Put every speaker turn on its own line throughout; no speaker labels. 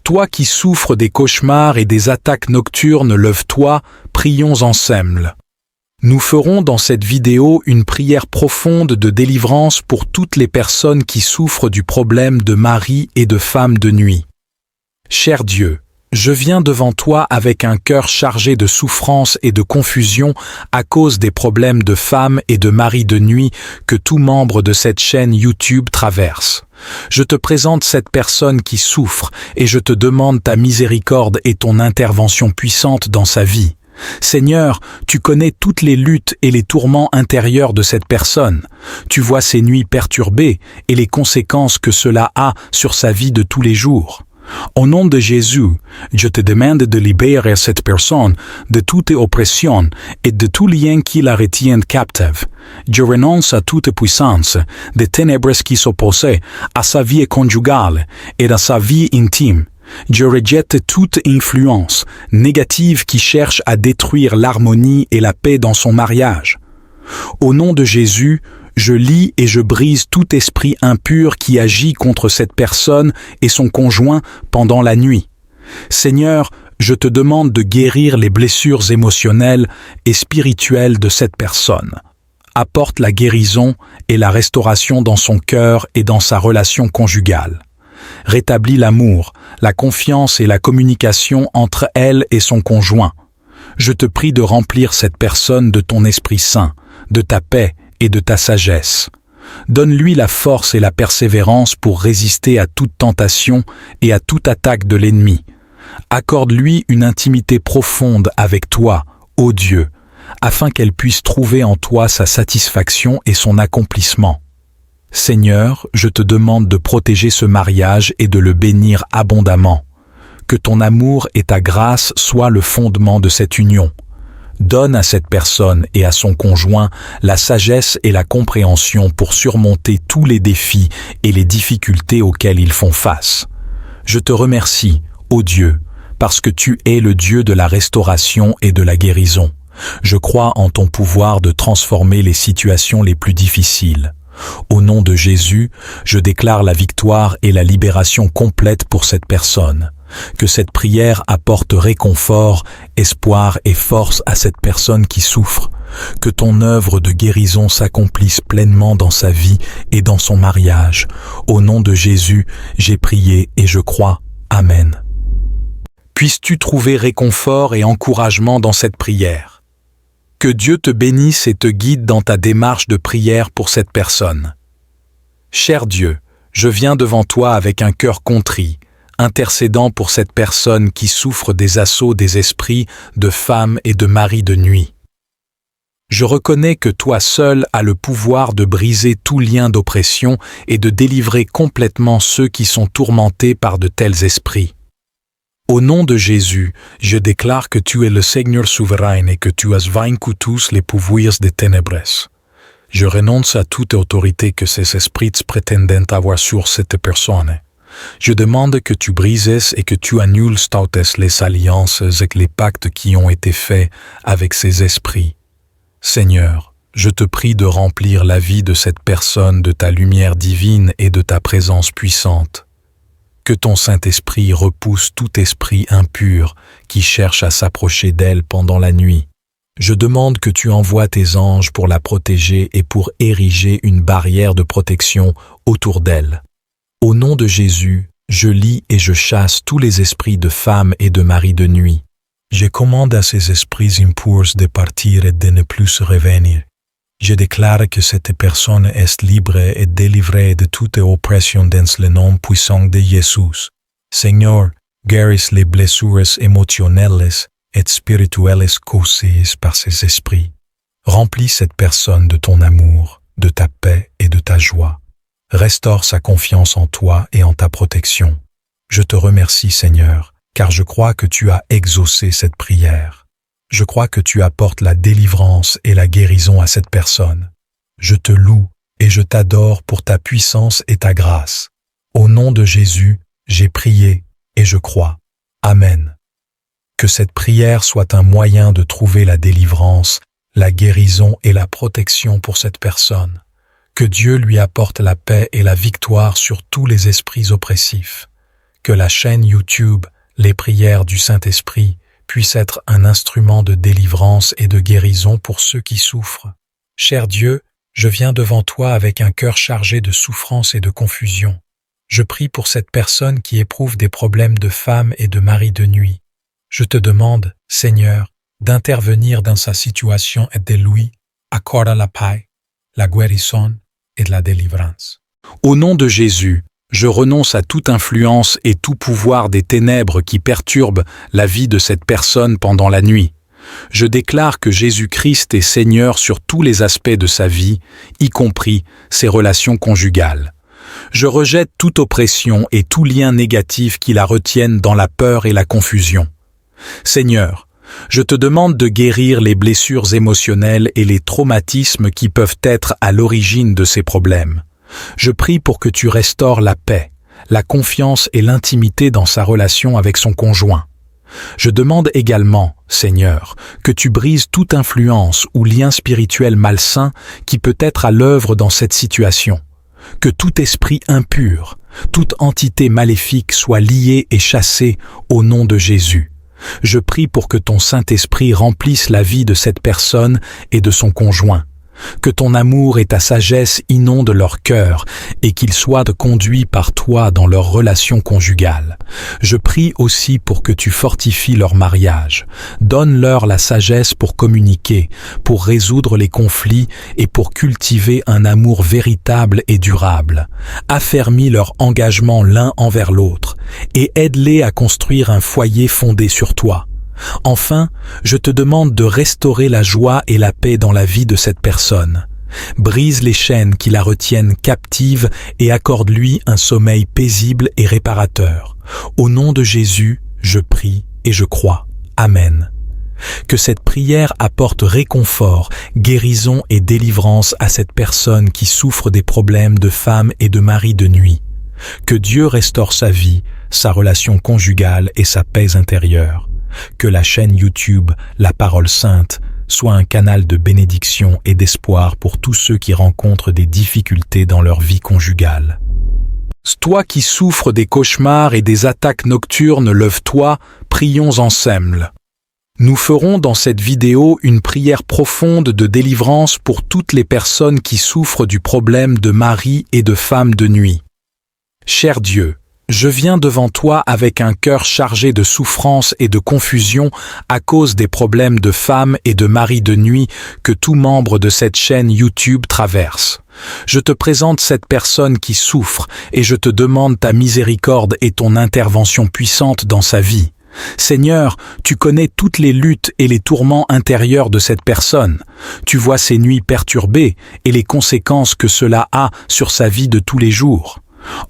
Toi qui souffres des cauchemars et des attaques nocturnes, lève-toi, prions ensemble. Nous ferons dans cette vidéo une prière profonde de délivrance pour toutes les personnes qui souffrent du problème de mari et de femme de nuit. Cher Dieu, je viens devant toi avec un cœur chargé de souffrance et de confusion à cause des problèmes de femme et de mari de nuit que tout membre de cette chaîne YouTube traverse. Je te présente cette personne qui souffre et je te demande ta miséricorde et ton intervention puissante dans sa vie. Seigneur, tu connais toutes les luttes et les tourments intérieurs de cette personne. Tu vois ses nuits perturbées et les conséquences que cela a sur sa vie de tous les jours. Au nom de Jésus, je te demande de libérer cette personne de toute oppression et de tout lien qui la retienne captive. Je renonce à toute puissance des ténèbres qui s'opposent à sa vie conjugale et à sa vie intime. Je rejette toute influence négative qui cherche à détruire l'harmonie et la paix dans son mariage. Au nom de Jésus, je lie et je brise tout esprit impur qui agit contre cette personne et son conjoint pendant la nuit. Seigneur, je te demande de guérir les blessures émotionnelles et spirituelles de cette personne. Apporte la guérison et la restauration dans son cœur et dans sa relation conjugale. Rétablis l'amour, la confiance et la communication entre elle et son conjoint. Je te prie de remplir cette personne de ton Esprit Saint, de ta paix et de ta sagesse. Donne-lui la force et la persévérance pour résister à toute tentation et à toute attaque de l'ennemi. Accorde-lui une intimité profonde avec toi, ô Dieu, afin qu'elle puisse trouver en toi sa satisfaction et son accomplissement. Seigneur, je te demande de protéger ce mariage et de le bénir abondamment. Que ton amour et ta grâce soient le fondement de cette union. Donne à cette personne et à son conjoint la sagesse et la compréhension pour surmonter tous les défis et les difficultés auxquels ils font face. Je te remercie, ô Dieu, parce que tu es le Dieu de la restauration et de la guérison. Je crois en ton pouvoir de transformer les situations les plus difficiles. Au nom de Jésus, je déclare la victoire et la libération complète pour cette personne. Que cette prière apporte réconfort, espoir et force à cette personne qui souffre. Que ton œuvre de guérison s'accomplisse pleinement dans sa vie et dans son mariage. Au nom de Jésus, j'ai prié et je crois. Amen. Puisses-tu trouver réconfort et encouragement dans cette prière. Que Dieu te bénisse et te guide dans ta démarche de prière pour cette personne. Cher Dieu, je viens devant toi avec un cœur contrit, intercédant pour cette personne qui souffre des assauts des esprits de femmes et de maris de nuit. Je reconnais que toi seul as le pouvoir de briser tout lien d'oppression et de délivrer complètement ceux qui sont tourmentés par de tels esprits. Au nom de Jésus, je déclare que tu es le Seigneur souverain et que tu as vaincu tous les pouvoirs des ténèbres. Je renonce à toute autorité que ces esprits prétendent avoir sur cette personne. Je demande que tu brises et que tu annules toutes les alliances et les pactes qui ont été faits avec ces esprits. Seigneur, je te prie de remplir la vie de cette personne de ta lumière divine et de ta présence puissante. Que ton Saint-Esprit repousse tout esprit impur qui cherche à s'approcher d'elle pendant la nuit. Je demande que tu envoies tes anges pour la protéger et pour ériger une barrière de protection autour d'elle. Au nom de Jésus, je lie et je chasse tous les esprits de femmes et de maris de nuit. Je commande à ces esprits impurs de partir et de ne plus revenir. Je déclare que cette personne est libre et délivrée de toute oppression dans le nom puissant de Jésus. Seigneur, guéris les blessures émotionnelles et spirituelles causées par ces esprits. Remplis cette personne de ton amour, de ta paix et de ta joie. Restaure sa confiance en toi et en ta protection. Je te remercie, Seigneur, car je crois que tu as exaucé cette prière. Je crois que tu apportes la délivrance et la guérison à cette personne. Je te loue et je t'adore pour ta puissance et ta grâce. Au nom de Jésus, j'ai prié et je crois. Amen. Que cette prière soit un moyen de trouver la délivrance, la guérison et la protection pour cette personne. Que Dieu lui apporte la paix et la victoire sur tous les esprits oppressifs. Que la chaîne YouTube Les prières du Saint-Esprit puisse être un instrument de délivrance et de guérison pour ceux qui souffrent. Cher Dieu, je viens devant toi avec un cœur chargé de souffrance et de confusion. Je prie pour cette personne qui éprouve des problèmes de femme et de mari de nuit. Je te demande, Seigneur, d'intervenir dans sa situation et de lui accorder la paix, la guérison et la délivrance. Au nom de Jésus, je renonce à toute influence et tout pouvoir des ténèbres qui perturbent la vie de cette personne pendant la nuit. Je déclare que Jésus-Christ est Seigneur sur tous les aspects de sa vie, y compris ses relations conjugales. Je rejette toute oppression et tout lien négatif qui la retiennent dans la peur et la confusion. Seigneur, je te demande de guérir les blessures émotionnelles et les traumatismes qui peuvent être à l'origine de ces problèmes. Je prie pour que tu restaures la paix, la confiance et l'intimité dans sa relation avec son conjoint. Je demande également, Seigneur, que tu brises toute influence ou lien spirituel malsain qui peut être à l'œuvre dans cette situation. Que tout esprit impur, toute entité maléfique soit liée et chassée au nom de Jésus. Je prie pour que ton Saint-Esprit remplisse la vie de cette personne et de son conjoint. Que ton amour et ta sagesse inondent leur cœur et qu'ils soient conduits par toi dans leur relation conjugale. Je prie aussi pour que tu fortifies leur mariage. Donne-leur la sagesse pour communiquer, pour résoudre les conflits et pour cultiver un amour véritable et durable. Affermis leur engagement l'un envers l'autre et aide-les à construire un foyer fondé sur toi. Enfin, je te demande de restaurer la joie et la paix dans la vie de cette personne. Brise les chaînes qui la retiennent captive et accorde-lui un sommeil paisible et réparateur. Au nom de Jésus, je prie et je crois. Amen. Que cette prière apporte réconfort, guérison et délivrance à cette personne qui souffre des problèmes de femme et de mari de nuit. Que Dieu restaure sa vie, sa relation conjugale et sa paix intérieure. Que la chaîne YouTube La Parole Sainte soit un canal de bénédiction et d'espoir pour tous ceux qui rencontrent des difficultés dans leur vie conjugale. Toi qui souffres des cauchemars et des attaques nocturnes, lève-toi, prions ensemble. Nous ferons dans cette vidéo une prière profonde de délivrance pour toutes les personnes qui souffrent du problème de mari et de femme de nuit. Cher Dieu, je viens devant toi avec un cœur chargé de souffrance et de confusion à cause des problèmes de femme et de mari de nuit que tout membre de cette chaîne YouTube traverse. Je te présente cette personne qui souffre et je te demande ta miséricorde et ton intervention puissante dans sa vie. Seigneur, tu connais toutes les luttes et les tourments intérieurs de cette personne. Tu vois ses nuits perturbées et les conséquences que cela a sur sa vie de tous les jours.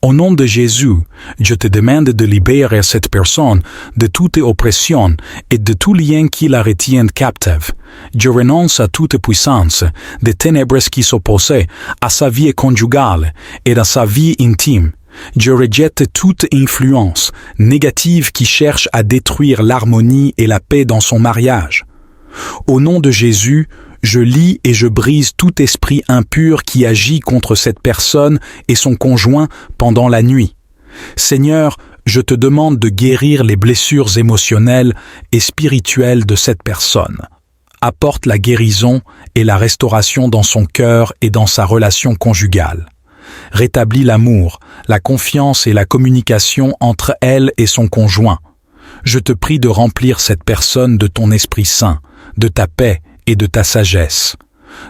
Au nom de Jésus, je te demande de libérer cette personne de toute oppression et de tout lien qui la retienne captive. Je renonce à toute puissance des ténèbres qui s'opposaient à sa vie conjugale et à sa vie intime. Je rejette toute influence négative qui cherche à détruire l'harmonie et la paix dans son mariage. Au nom de Jésus, je lie et je brise tout esprit impur qui agit contre cette personne et son conjoint pendant la nuit. Seigneur, je te demande de guérir les blessures émotionnelles et spirituelles de cette personne. Apporte la guérison et la restauration dans son cœur et dans sa relation conjugale. Rétablis l'amour, la confiance et la communication entre elle et son conjoint. Je te prie de remplir cette personne de ton Esprit Saint, de ta paix et de ta sagesse.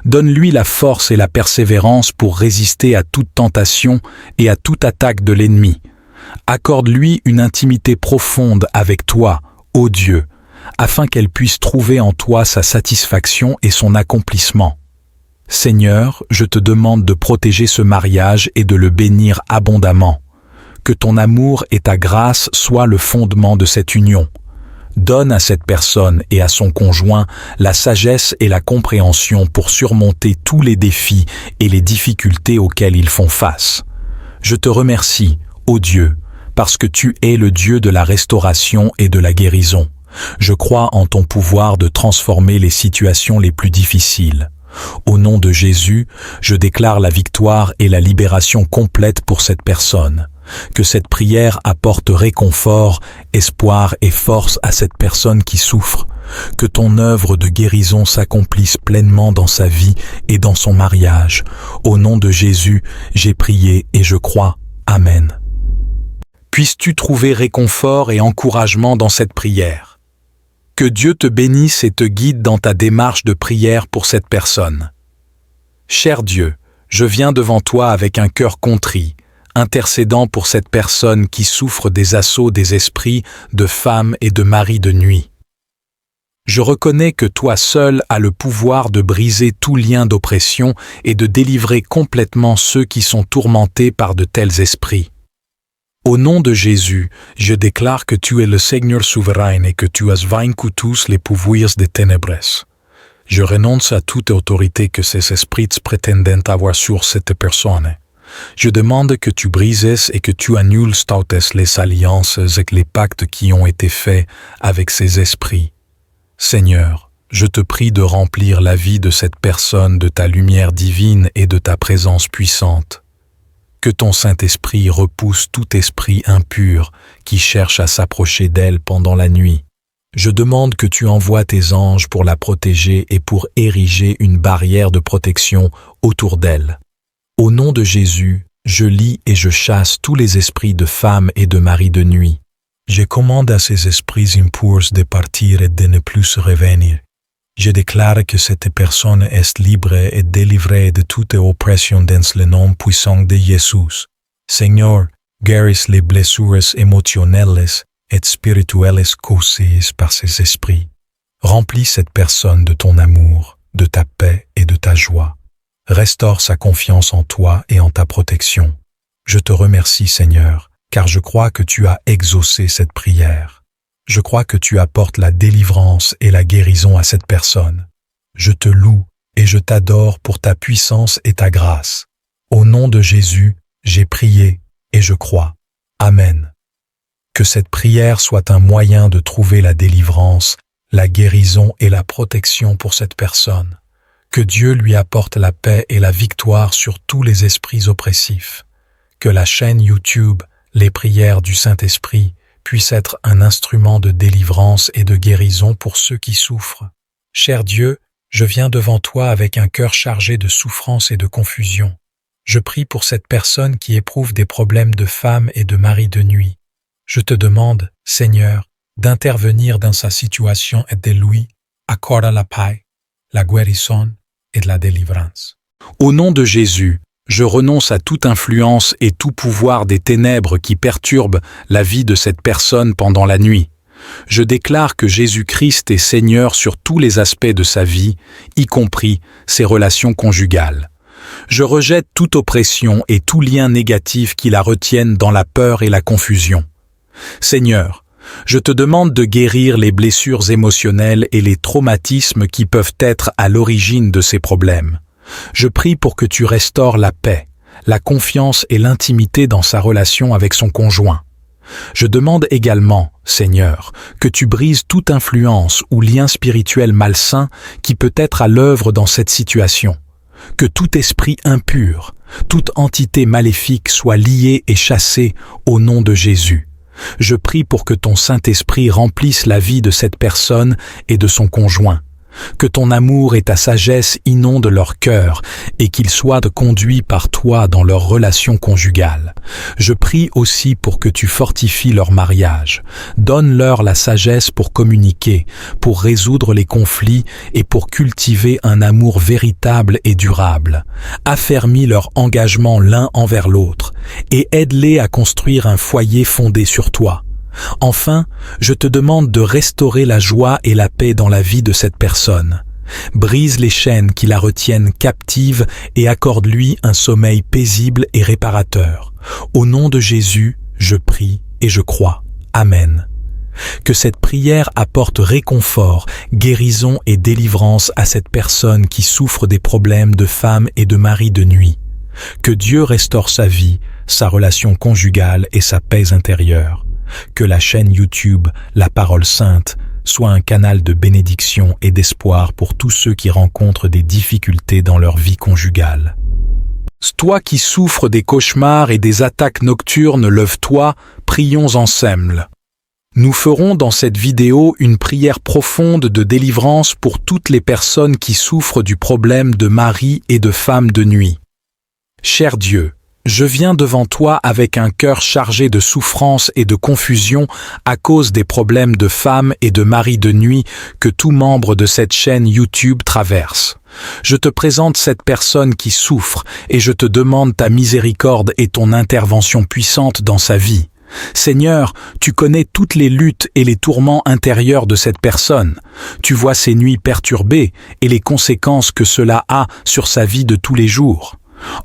Donne-lui la force et la persévérance pour résister à toute tentation et à toute attaque de l'ennemi. Accorde-lui une intimité profonde avec toi, ô Dieu, afin qu'elle puisse trouver en toi sa satisfaction et son accomplissement. Seigneur, je te demande de protéger ce mariage et de le bénir abondamment. Que ton amour et ta grâce soient le fondement de cette union. Donne à cette personne et à son conjoint la sagesse et la compréhension pour surmonter tous les défis et les difficultés auxquels ils font face. Je te remercie, ô Dieu, parce que tu es le Dieu de la restauration et de la guérison. Je crois en ton pouvoir de transformer les situations les plus difficiles. Au nom de Jésus, je déclare la victoire et la libération complète pour cette personne. Que cette prière apporte réconfort, espoir et force à cette personne qui souffre. Que ton œuvre de guérison s'accomplisse pleinement dans sa vie et dans son mariage. Au nom de Jésus, j'ai prié et je crois. Amen. Puisses-tu trouver réconfort et encouragement dans cette prière. Que Dieu te bénisse et te guide dans ta démarche de prière pour cette personne. Cher Dieu, je viens devant toi avec un cœur contrit, intercédant pour cette personne qui souffre des assauts des esprits de femmes et de maris de nuit. Je reconnais que toi seul as le pouvoir de briser tout lien d'oppression et de délivrer complètement ceux qui sont tourmentés par de tels esprits. Au nom de Jésus, je déclare que tu es le Seigneur souverain et que tu as vaincu tous les pouvoirs des ténèbres. Je renonce à toute autorité que ces esprits prétendent avoir sur cette personne. Je demande que tu brises et que tu annules toutes les alliances et les pactes qui ont été faits avec ces esprits. Seigneur, je te prie de remplir la vie de cette personne de ta lumière divine et de ta présence puissante. Que ton Saint-Esprit repousse tout esprit impur qui cherche à s'approcher d'elle pendant la nuit. Je demande que tu envoies tes anges pour la protéger et pour ériger une barrière de protection autour d'elle. Au nom de Jésus, je lie et je chasse tous les esprits de femmes et de maris de nuit. Je commande à ces esprits impurs de partir et de ne plus revenir. Je déclare que cette personne est libre et délivrée de toute oppression dans le nom puissant de Jésus. Seigneur, guéris les blessures émotionnelles et spirituelles causées par ces esprits. Remplis cette personne de ton amour, de ta paix et de ta joie. Restaure sa confiance en toi et en ta protection. Je te remercie, Seigneur, car je crois que tu as exaucé cette prière. Je crois que tu apportes la délivrance et la guérison à cette personne. Je te loue et je t'adore pour ta puissance et ta grâce. Au nom de Jésus, j'ai prié et je crois. Amen. Que cette prière soit un moyen de trouver la délivrance, la guérison et la protection pour cette personne. Que Dieu lui apporte la paix et la victoire sur tous les esprits oppressifs. Que la chaîne YouTube Les prières du Saint-Esprit puisse être un instrument de délivrance et de guérison pour ceux qui souffrent. Cher Dieu, je viens devant toi avec un cœur chargé de souffrance et de confusion. Je prie pour cette personne qui éprouve des problèmes de femme et de mari de nuit. Je te demande, Seigneur, d'intervenir dans sa situation et de lui accorder la paix, la guérison et de la délivrance. Au nom de Jésus, je renonce à toute influence et tout pouvoir des ténèbres qui perturbent la vie de cette personne pendant la nuit. Je déclare que Jésus-Christ est Seigneur sur tous les aspects de sa vie, y compris ses relations conjugales. Je rejette toute oppression et tout lien négatif qui la retiennent dans la peur et la confusion. Seigneur, je te demande de guérir les blessures émotionnelles et les traumatismes qui peuvent être à l'origine de ces problèmes. Je prie pour que tu restaures la paix, la confiance et l'intimité dans sa relation avec son conjoint. Je demande également, Seigneur, que tu brises toute influence ou lien spirituel malsain qui peut être à l'œuvre dans cette situation. Que tout esprit impur, toute entité maléfique soit liée et chassée au nom de Jésus. Je prie pour que ton Saint-Esprit remplisse la vie de cette personne et de son conjoint. Que ton amour et ta sagesse inondent leur cœur et qu'ils soient conduits par toi dans leur relation conjugale. Je prie aussi pour que tu fortifies leur mariage. Donne-leur la sagesse pour communiquer, pour résoudre les conflits et pour cultiver un amour véritable et durable. Affermis leur engagement l'un envers l'autre et aide-les à construire un foyer fondé sur toi. Enfin, je te demande de restaurer la joie et la paix dans la vie de cette personne. Brise les chaînes qui la retiennent captive et accorde-lui un sommeil paisible et réparateur. Au nom de Jésus, je prie et je crois. Amen. Que cette prière apporte réconfort, guérison et délivrance à cette personne qui souffre des problèmes de femme et de mari de nuit. Que Dieu restaure sa vie, sa relation conjugale et sa paix intérieure. Que la chaîne YouTube La Parole Sainte soit un canal de bénédiction et d'espoir pour tous ceux qui rencontrent des difficultés dans leur vie conjugale. Toi qui souffres des cauchemars et des attaques nocturnes, lève-toi, prions ensemble. Nous ferons dans cette vidéo une prière profonde de délivrance pour toutes les personnes qui souffrent du problème de mari et de femme de nuit. Cher Dieu, je viens devant toi avec un cœur chargé de souffrance et de confusion à cause des problèmes de femmes et de mari de nuit que tout membre de cette chaîne YouTube traverse. Je te présente cette personne qui souffre et je te demande ta miséricorde et ton intervention puissante dans sa vie. Seigneur, tu connais toutes les luttes et les tourments intérieurs de cette personne. Tu vois ses nuits perturbées et les conséquences que cela a sur sa vie de tous les jours.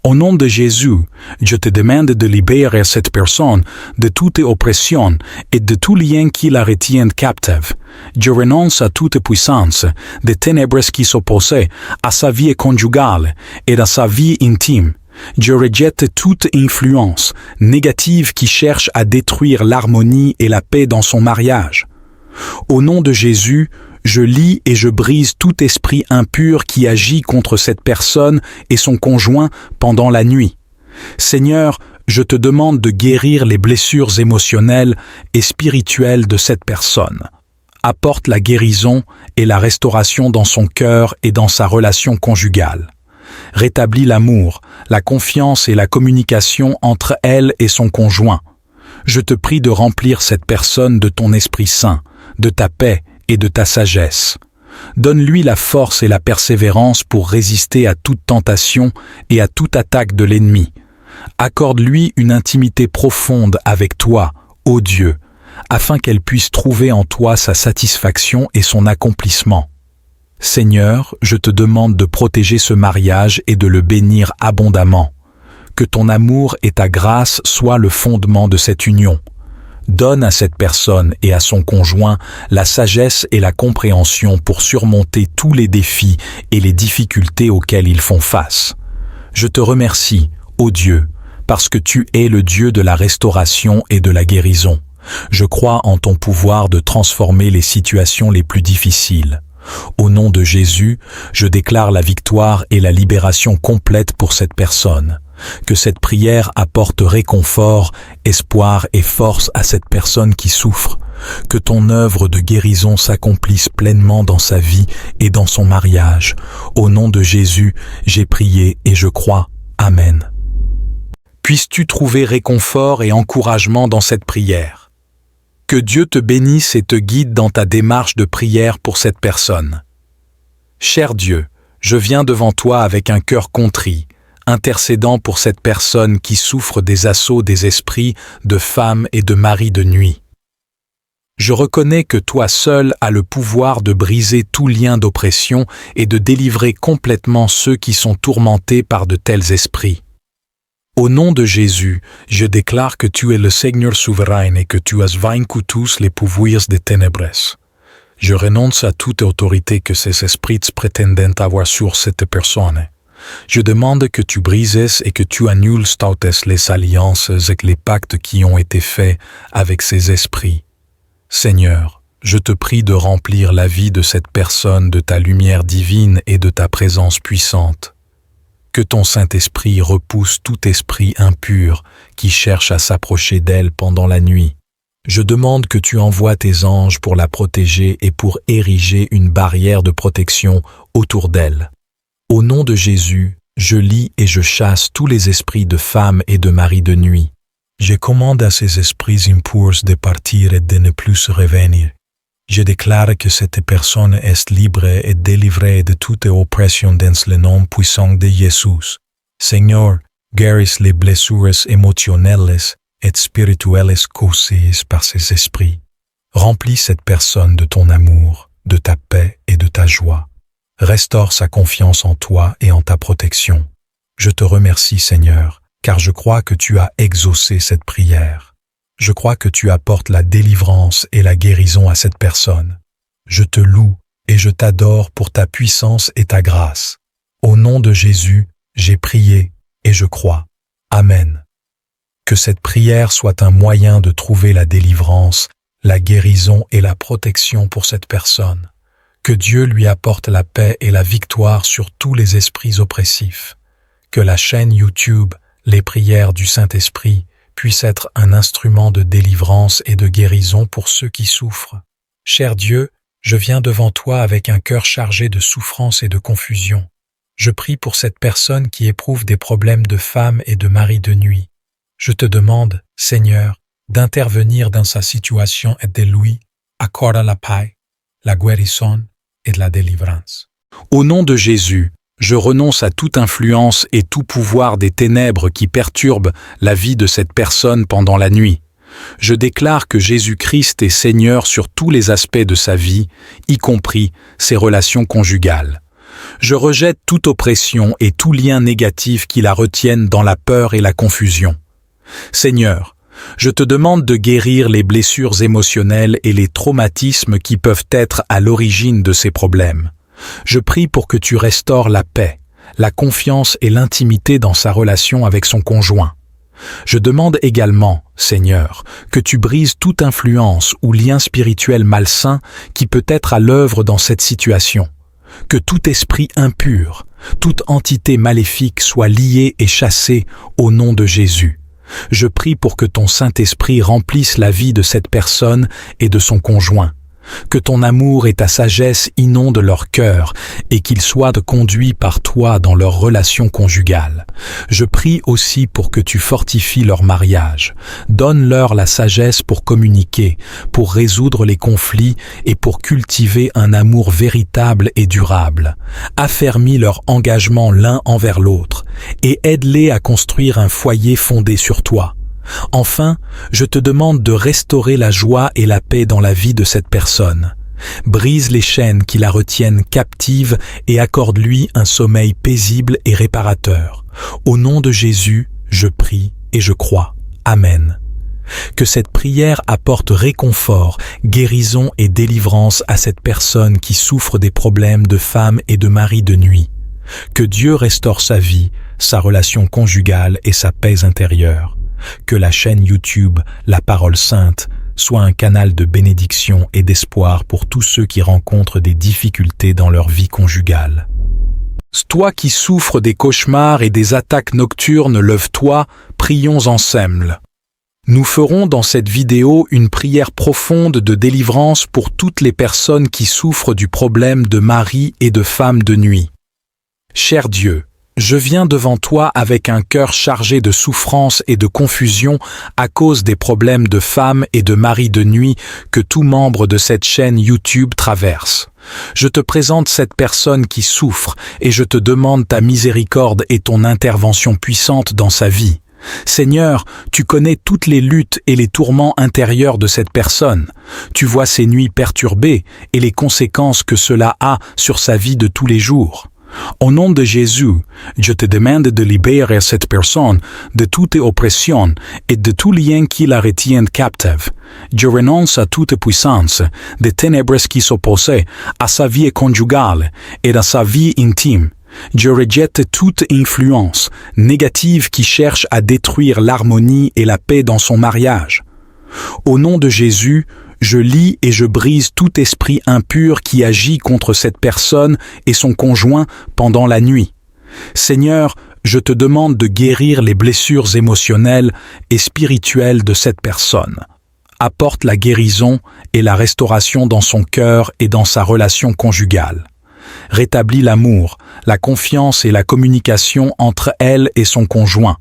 Au nom de Jésus, je te demande de libérer cette personne de toute oppression et de tout lien qui la retienne captive. Je renonce à toute puissance des ténèbres qui s'opposaient à sa vie conjugale et à sa vie intime. Je rejette toute influence négative qui cherche à détruire l'harmonie et la paix dans son mariage. Au nom de Jésus, je lie et je brise tout esprit impur qui agit contre cette personne et son conjoint pendant la nuit. Seigneur, je te demande de guérir les blessures émotionnelles et spirituelles de cette personne. Apporte la guérison et la restauration dans son cœur et dans sa relation conjugale. Rétablis l'amour, la confiance et la communication entre elle et son conjoint. Je te prie de remplir cette personne de ton Esprit Saint, de ta paix et de ta sagesse. Donne-lui la force et la persévérance pour résister à toute tentation et à toute attaque de l'ennemi. Accorde-lui une intimité profonde avec toi, ô Dieu, afin qu'elle puisse trouver en toi sa satisfaction et son accomplissement. Seigneur, je te demande de protéger ce mariage et de le bénir abondamment. Que ton amour et ta grâce soient le fondement de cette union. Donne à cette personne et à son conjoint la sagesse et la compréhension pour surmonter tous les défis et les difficultés auxquels ils font face. Je te remercie, ô Dieu, parce que tu es le Dieu de la restauration et de la guérison. Je crois en ton pouvoir de transformer les situations les plus difficiles. Au nom de Jésus, je déclare la victoire et la libération complète pour cette personne. Que cette prière apporte réconfort, espoir et force à cette personne qui souffre. Que ton œuvre de guérison s'accomplisse pleinement dans sa vie et dans son mariage. Au nom de Jésus, j'ai prié et je crois. Amen. Puisses-tu trouver réconfort et encouragement dans cette prière. Que Dieu te bénisse et te guide dans ta démarche de prière pour cette personne. Cher Dieu, je viens devant toi avec un cœur contrit, intercédant pour cette personne qui souffre des assauts des esprits de femmes et de maris de nuit. Je reconnais que toi seul as le pouvoir de briser tout lien d'oppression et de délivrer complètement ceux qui sont tourmentés par de tels esprits. Au nom de Jésus, je déclare que tu es le Seigneur souverain et que tu as vaincu tous les pouvoirs des ténèbres. Je renonce à toute autorité que ces esprits prétendent avoir sur cette personne. Je demande que tu brises et que tu annules toutes les alliances et les pactes qui ont été faits avec ces esprits. Seigneur, je te prie de remplir la vie de cette personne de ta lumière divine et de ta présence puissante. Que ton Saint-Esprit repousse tout esprit impur qui cherche à s'approcher d'elle pendant la nuit. Je demande que tu envoies tes anges pour la protéger et pour ériger une barrière de protection autour d'elle. Au nom de Jésus, je lie et je chasse tous les esprits de femmes et de maris de nuit. Je commande à ces esprits impurs de partir et de ne plus revenir. Je déclare que cette personne est libre et délivrée de toute oppression dans le nom puissant de Jésus. Seigneur, guéris les blessures émotionnelles et spirituelles causées par ces esprits. Remplis cette personne de ton amour, de ta paix et de ta joie. Restaure sa confiance en toi et en ta protection. Je te remercie, Seigneur, car je crois que tu as exaucé cette prière. Je crois que tu apportes la délivrance et la guérison à cette personne. Je te loue et je t'adore pour ta puissance et ta grâce. Au nom de Jésus, j'ai prié et je crois. Amen. Que cette prière soit un moyen de trouver la délivrance, la guérison et la protection pour cette personne. Que Dieu lui apporte la paix et la victoire sur tous les esprits oppressifs. Que la chaîne YouTube Les prières du Saint-Esprit puisse être un instrument de délivrance et de guérison pour ceux qui souffrent. Cher Dieu, je viens devant toi avec un cœur chargé de souffrance et de confusion. Je prie pour cette personne qui éprouve des problèmes de femme et de mari de nuit. Je te demande, Seigneur, d'intervenir dans sa situation et de lui accorder la paix, la guérison et la délivrance. Au nom de Jésus, je renonce à toute influence et tout pouvoir des ténèbres qui perturbent la vie de cette personne pendant la nuit. Je déclare que Jésus-Christ est Seigneur sur tous les aspects de sa vie, y compris ses relations conjugales. Je rejette toute oppression et tout lien négatif qui la retiennent dans la peur et la confusion. Seigneur, je te demande de guérir les blessures émotionnelles et les traumatismes qui peuvent être à l'origine de ces problèmes. Je prie pour que tu restaures la paix, la confiance et l'intimité dans sa relation avec son conjoint. Je demande également, Seigneur, que tu brises toute influence ou lien spirituel malsain qui peut être à l'œuvre dans cette situation. Que tout esprit impur, toute entité maléfique soit liée et chassée au nom de Jésus. Je prie pour que ton Saint-Esprit remplisse la vie de cette personne et de son conjoint. Que ton amour et ta sagesse inondent leur cœur et qu'ils soient conduits par toi dans leur relation conjugale. Je prie aussi pour que tu fortifies leur mariage. Donne-leur la sagesse pour communiquer, pour résoudre les conflits et pour cultiver un amour véritable et durable. Affermis leur engagement l'un envers l'autre et aide-les à construire un foyer fondé sur toi. Enfin, je te demande de restaurer la joie et la paix dans la vie de cette personne. Brise les chaînes qui la retiennent captive et accorde-lui un sommeil paisible et réparateur. Au nom de Jésus, je prie et je crois. Amen. Que cette prière apporte réconfort, guérison et délivrance à cette personne qui souffre des problèmes de femme et de mari de nuit. Que Dieu restaure sa vie, sa relation conjugale et sa paix intérieure. Que la chaîne YouTube La Parole Sainte soit un canal de bénédiction et d'espoir pour tous ceux qui rencontrent des difficultés dans leur vie conjugale. Toi qui souffres des cauchemars et des attaques nocturnes, lève-toi, prions ensemble. Nous ferons dans cette vidéo une prière profonde de délivrance pour toutes les personnes qui souffrent du problème de mari et de femme de nuit. Cher Dieu, je viens devant toi avec un cœur chargé de souffrance et de confusion à cause des problèmes de femmes et de mari de nuit que tout membre de cette chaîne YouTube traverse. Je te présente cette personne qui souffre et je te demande ta miséricorde et ton intervention puissante dans sa vie. Seigneur, tu connais toutes les luttes et les tourments intérieurs de cette personne. Tu vois ses nuits perturbées et les conséquences que cela a sur sa vie de tous les jours. Au nom de Jésus, je te demande de libérer cette personne de toute oppression et de tout lien qui la retienne captive. Je renonce à toute puissance des ténèbres qui s'opposent à sa vie conjugale et à sa vie intime. Je rejette toute influence négative qui cherche à détruire l'harmonie et la paix dans son mariage. Au nom de Jésus, je lie et je brise tout esprit impur qui agit contre cette personne et son conjoint pendant la nuit. Seigneur, je te demande de guérir les blessures émotionnelles et spirituelles de cette personne. Apporte la guérison et la restauration dans son cœur et dans sa relation conjugale. Rétablis l'amour, la confiance et la communication entre elle et son conjoint.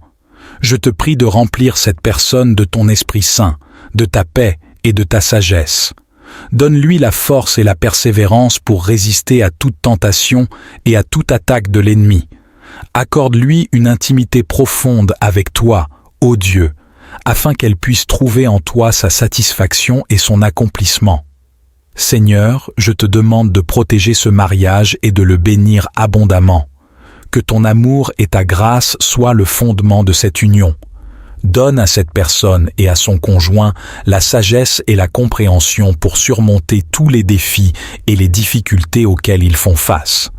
Je te prie de remplir cette personne de ton Esprit Saint, de ta paix et de ta sagesse. Donne-lui la force et la persévérance pour résister à toute tentation et à toute attaque de l'ennemi. Accorde-lui une intimité profonde avec toi, ô Dieu, afin qu'elle puisse trouver en toi sa satisfaction et son accomplissement. Seigneur, je te demande de protéger ce mariage et de le bénir abondamment. Que ton amour et ta grâce soient le fondement de cette union. Donne à cette personne et à son conjoint la sagesse et la compréhension pour surmonter tous les défis et les difficultés auxquels ils font face.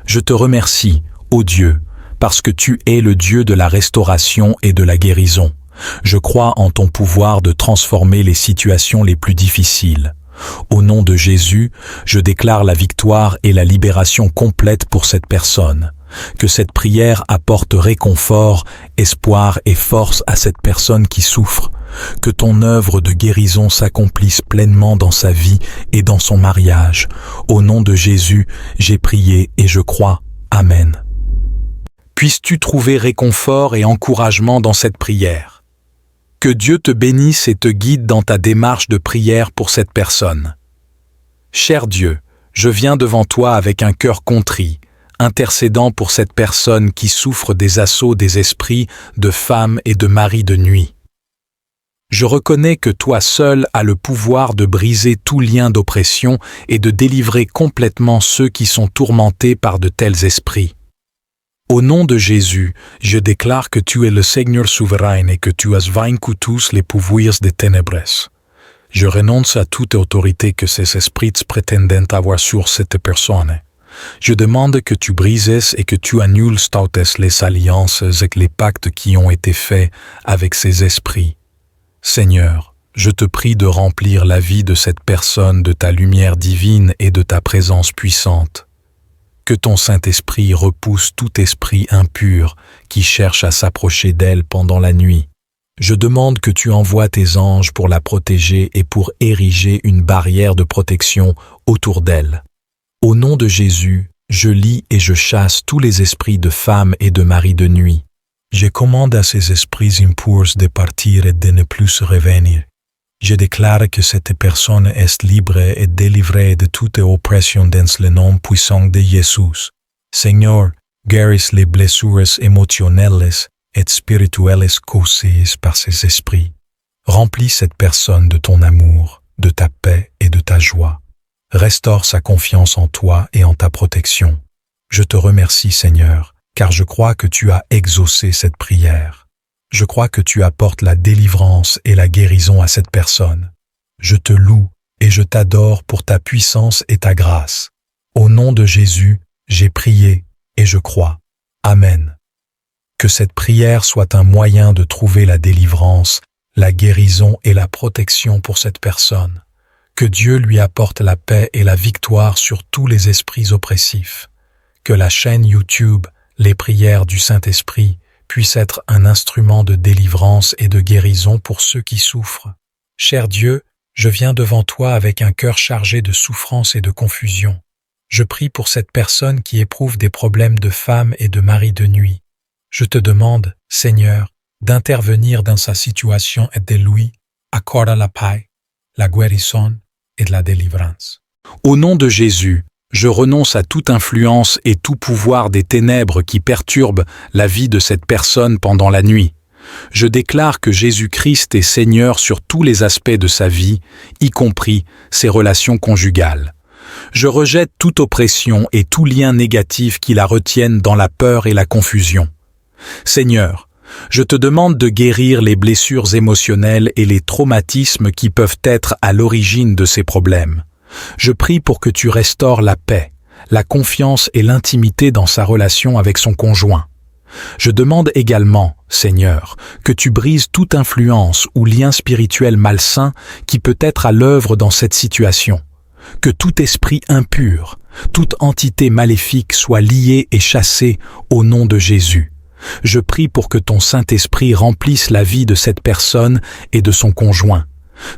Je te remercie, ô Dieu, parce que tu es le Dieu de la restauration et de la guérison. Je crois en ton pouvoir de transformer les situations les plus difficiles. Au nom de Jésus, je déclare la victoire et la libération complète pour cette personne. Que cette prière apporte réconfort, espoir et force à cette personne qui souffre. Que ton œuvre de guérison s'accomplisse pleinement dans sa vie et dans son mariage. Au nom de Jésus, j'ai prié et je crois. Amen. Puisses-tu trouver réconfort et encouragement dans cette prière. Que Dieu te bénisse et te guide dans ta démarche de prière pour cette personne. Cher Dieu, je viens devant toi avec un cœur contrit, intercédant pour cette personne qui souffre des assauts des esprits de femmes et de maris de nuit. Je reconnais que toi seul as le pouvoir de briser tout lien d'oppression et de délivrer complètement ceux qui sont tourmentés par de tels esprits. Au nom de Jésus, je déclare que tu es le Seigneur souverain et que tu as vaincu tous les pouvoirs des ténèbres. Je renonce à toute autorité que ces esprits prétendent avoir sur cette personne. Je demande que tu brises et que tu annules toutes les alliances et les pactes qui ont été faits avec ces esprits. Seigneur, je te prie de remplir la vie de cette personne de ta lumière divine et de ta présence puissante. Que ton Saint-Esprit repousse tout esprit impur qui cherche à s'approcher d'elle pendant la nuit. Je demande que tu envoies tes anges pour la protéger et pour ériger une barrière de protection autour d'elle. Au nom de Jésus, je lie et je chasse tous les esprits de femmes et de maris de nuit. Je commande à ces esprits impurs de partir et de ne plus revenir. Je déclare que cette personne est libre et délivrée de toute oppression dans le nom puissant de Jésus. Seigneur, guéris les blessures émotionnelles et spirituelles causées par ces esprits. Remplis cette personne de ton amour, de ta paix et de ta joie. Restaure sa confiance en toi et en ta protection. Je te remercie, Seigneur, car je crois que tu as exaucé cette prière. Je crois que tu apportes la délivrance et la guérison à cette personne. Je te loue et je t'adore pour ta puissance et ta grâce. Au nom de Jésus, j'ai prié et je crois. Amen. Que cette prière soit un moyen de trouver la délivrance, la guérison et la protection pour cette personne. Que Dieu lui apporte la paix et la victoire sur tous les esprits oppressifs. Que la chaîne YouTube, les prières du Saint-Esprit, puisse être un instrument de délivrance et de guérison pour ceux qui souffrent. Cher Dieu, je viens devant toi avec un cœur chargé de souffrance et de confusion. Je prie pour cette personne qui éprouve des problèmes de femme et de mari de nuit. Je te demande, Seigneur, d'intervenir dans sa situation et de lui accorder la paix, la guérison et de la délivrance. Au nom de Jésus, je renonce à toute influence et tout pouvoir des ténèbres qui perturbent la vie de cette personne pendant la nuit. Je déclare que Jésus-Christ est Seigneur sur tous les aspects de sa vie, y compris ses relations conjugales. Je rejette toute oppression et tout lien négatif qui la retiennent dans la peur et la confusion. Seigneur, je te demande de guérir les blessures émotionnelles et les traumatismes qui peuvent être à l'origine de ces problèmes. Je prie pour que tu restaures la paix, la confiance et l'intimité dans sa relation avec son conjoint. Je demande également, Seigneur, que tu brises toute influence ou lien spirituel malsain qui peut être à l'œuvre dans cette situation. Que tout esprit impur, toute entité maléfique soit liée et chassée au nom de Jésus. Je prie pour que ton Saint-Esprit remplisse la vie de cette personne et de son conjoint.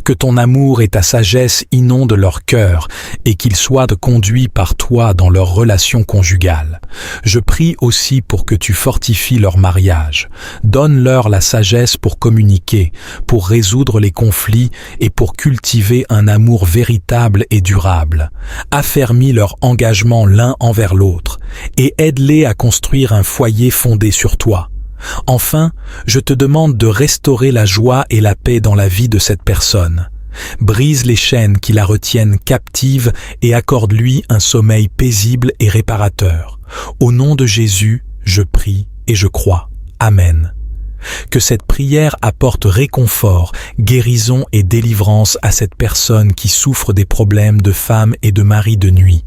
Que ton amour et ta sagesse inondent leur cœur et qu'ils soient conduits par toi dans leur relation conjugale. Je prie aussi pour que tu fortifies leur mariage. Donne-leur la sagesse pour communiquer, pour résoudre les conflits et pour cultiver un amour véritable et durable. Affermis leur engagement l'un envers l'autre et aide-les à construire un foyer fondé sur toi. Enfin, je te demande de restaurer la joie et la paix dans la vie de cette personne. Brise les chaînes qui la retiennent captive et accorde-lui un sommeil paisible et réparateur. Au nom de Jésus, je prie et je crois. Amen. Que cette prière apporte réconfort, guérison et délivrance à cette personne qui souffre des problèmes de femme et de mari de nuit.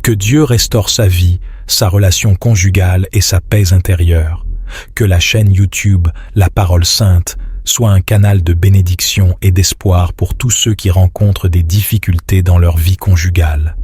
Que Dieu restaure sa vie, sa relation conjugale et sa paix intérieure. Que la chaîne YouTube, la Parole Sainte, soit un canal de bénédiction et d'espoir pour tous ceux qui rencontrent des difficultés dans leur vie conjugale.